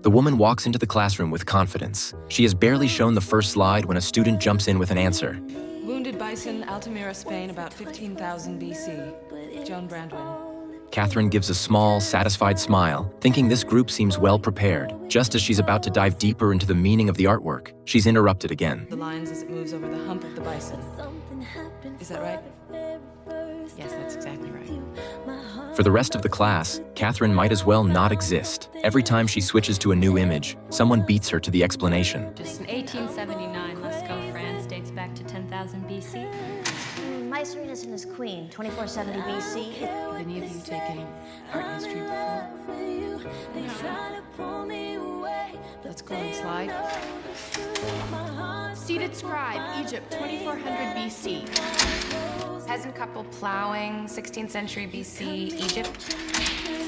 The woman walks into the classroom with confidence. She has barely shown the first slide when a student jumps in with an answer. Wounded bison, Altamira, Spain, about 15,000 BC. Joan Brandwin. Catherine gives a small, satisfied smile, thinking this group seems well prepared. Just as she's about to dive deeper into the meaning of the artwork, she's interrupted again. The lines as it moves over the hump of the bison. Is that right? Yes, that's exactly right. For the rest of the class, Catherine might as well not exist. Every time she switches to a new image, someone beats her to the explanation. Just in 1879, Lascaux, France, dates back to 10,000 BC. Mycerinus and his queen, 2470 BC. Have any of you taken art history before? No. Let's go and slide. Seated scribe, Egypt, 2400 BC. Peasant couple plowing, 16th century BC, Egypt.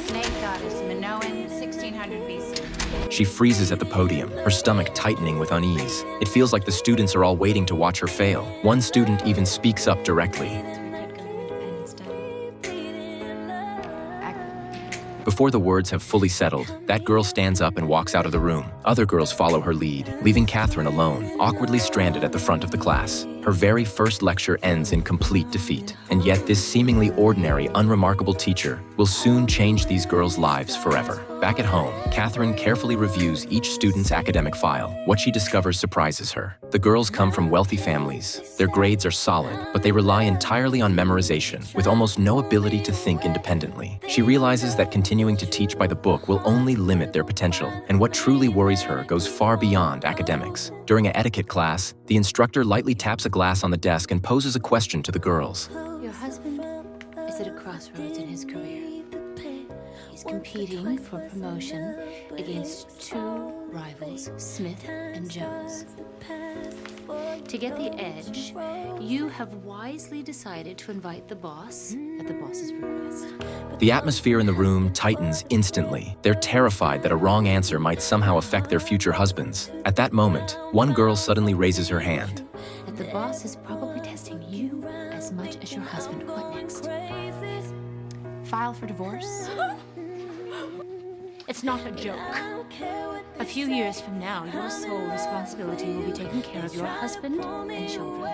Snake goddess, Minoan, 1600 BC. She freezes at the podium, her stomach tightening with unease. It feels like the students are all waiting to watch her fail. One student even speaks up directly. Before the words have fully settled, that girl stands up and walks out of the room. Other girls follow her lead, leaving Catherine alone, awkwardly stranded at the front of the class. Her very first lecture ends in complete defeat, and yet this seemingly ordinary, unremarkable teacher will soon change these girls' lives forever. Back at home, Catherine carefully reviews each student's academic file. What she discovers surprises her. The girls come from wealthy families. Their grades are solid, but they rely entirely on memorization, with almost no ability to think independently. She realizes that continuing to teach by the book will only limit their potential, and what truly worries her goes far beyond academics. During an etiquette class, the instructor lightly taps a glass on the desk and poses a question to the girls. Your husband is at a crossroads in his career. He's competing for promotion against two rivals, Smith and Jones. To get the edge, you have wisely decided to invite the boss at the boss's request. The atmosphere in the room tightens instantly. They're terrified that a wrong answer might somehow affect their future husbands. At that moment, one girl suddenly raises her hand. That the boss is probably testing you as much as your husband. What next? File for divorce? It's not a joke. A few years from now, your sole responsibility will be taking care of your husband and children.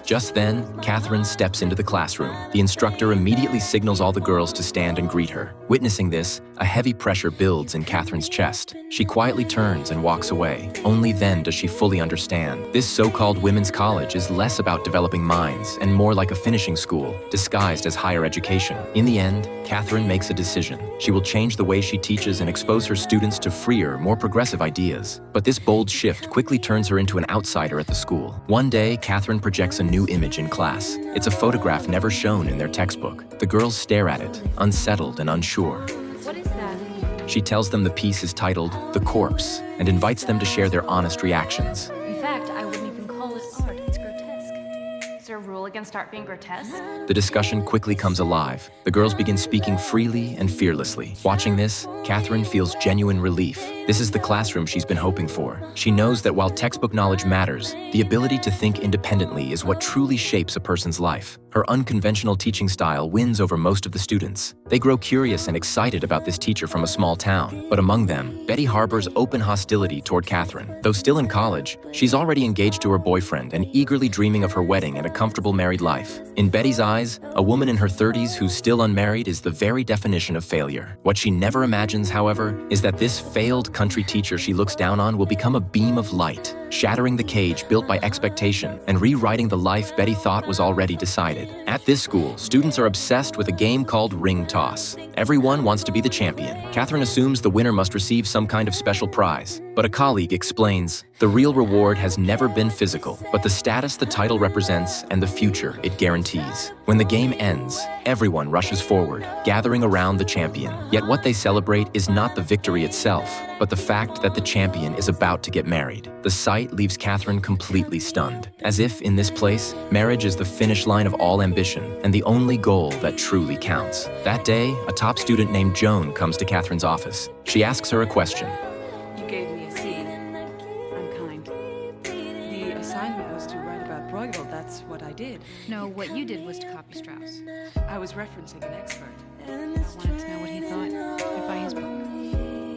Just then, Catherine steps into the classroom. The instructor immediately signals all the girls to stand and greet her. Witnessing this, a heavy pressure builds in Catherine's chest. She quietly turns and walks away. Only then does she fully understand. This so-called women's college is less about developing minds and more like a finishing school, disguised as higher education. In the end, Catherine makes a decision. She will change the way she teaches and expose her students to freer, more progressive ideas. But this bold shift quickly turns her into an outsider at the school. One day, Catherine projects a new image in class. It's a photograph never shown in their textbook. The girls stare at it, unsettled and unsure. What is that? She tells them the piece is titled The Corpse and invites them to share their honest reactions. In fact, I wouldn't even call it art. It's grotesque. Is there a rule against art being grotesque? The discussion quickly comes alive. The girls begin speaking freely and fearlessly. Watching this, Catherine feels genuine relief. This is the classroom she's been hoping for. She knows that while textbook knowledge matters, the ability to think independently is what truly shapes a person's life. Her unconventional teaching style wins over most of the students. They grow curious and excited about this teacher from a small town. But among them, Betty harbors open hostility toward Catherine. Though still in college, she's already engaged to her boyfriend and eagerly dreaming of her wedding and a comfortable married life. In Betty's eyes, a woman in her 30s who's still unmarried is the very definition of failure. What she never imagines, however, is that this failed country teacher she looks down on will become a beam of light, shattering the cage built by expectation and rewriting the life Betty thought was already decided. At this school, students are obsessed with a game called ring toss. Everyone wants to be the champion. Catherine assumes the winner must receive some kind of special prize. But a colleague explains, the real reward has never been physical, but the status the title represents and the future it guarantees. When the game ends, everyone rushes forward, gathering around the champion. Yet what they celebrate is not the victory itself, but the fact that the champion is about to get married. The sight leaves Catherine completely stunned, as if in this place, marriage is the finish line of all ambition and the only goal that truly counts. That day, a top student named Joan comes to Catherine's office. She asks her a question. You gave me a C. I'm kind. The assignment was to write about Bruegel. That's what I did. No, what you did was to copy Strauss. I was referencing an expert. I wanted to know what he thought. I'd buy his book.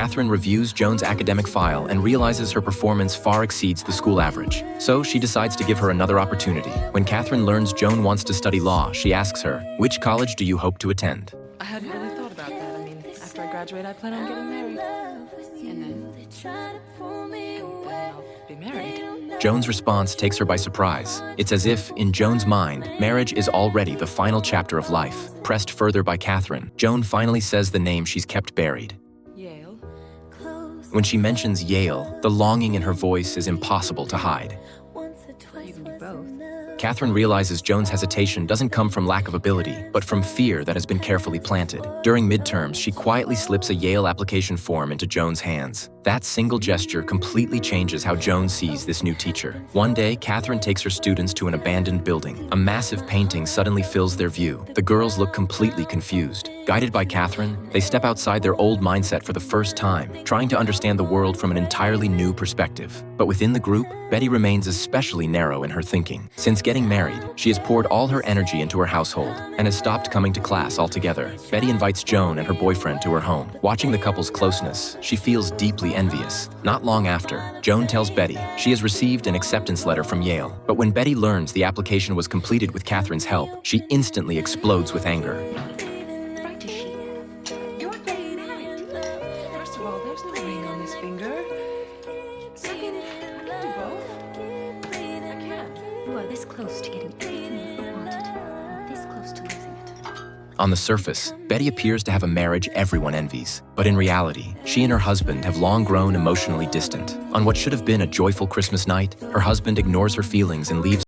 Catherine reviews Joan's academic file and realizes her performance far exceeds the school average. So she decides to give her another opportunity. When Catherine learns Joan wants to study law, she asks her, "Which college do you hope to attend?" I hadn't really thought about that. I mean, after I graduate, I plan on getting married. And then I'll be married. Joan's response takes her by surprise. It's as if, in Joan's mind, marriage is already the final chapter of life. Pressed further by Catherine, Joan finally says the name she's kept buried. Yale. When she mentions Yale, the longing in her voice is impossible to hide. You can do both. Catherine realizes Joan's hesitation doesn't come from lack of ability, but from fear that has been carefully planted. During midterms, she quietly slips a Yale application form into Joan's hands. That single gesture completely changes how Joan sees this new teacher. One day, Catherine takes her students to an abandoned building. A massive painting suddenly fills their view. The girls look completely confused. Guided by Catherine, they step outside their old mindset for the first time, trying to understand the world from an entirely new perspective. But within the group, Betty remains especially narrow in her thinking. Since getting married, she has poured all her energy into her household and has stopped coming to class altogether. Betty invites Joan and her boyfriend to her home. Watching the couple's closeness, she feels deeply envious. Not long after, Joan tells Betty she has received an acceptance letter from Yale. But when Betty learns the application was completed with Catherine's help, she instantly explodes with anger. Right does she have? You're getting married. First of all, there's no ring on this finger. Second, I can do both. I can. You are this close to getting everything you ever wanted, and this close to losing it. On the surface, Betty appears to have a marriage everyone envies. But in reality, she and her husband have long grown emotionally distant. On what should have been a joyful Christmas night, her husband ignores her feelings and leaves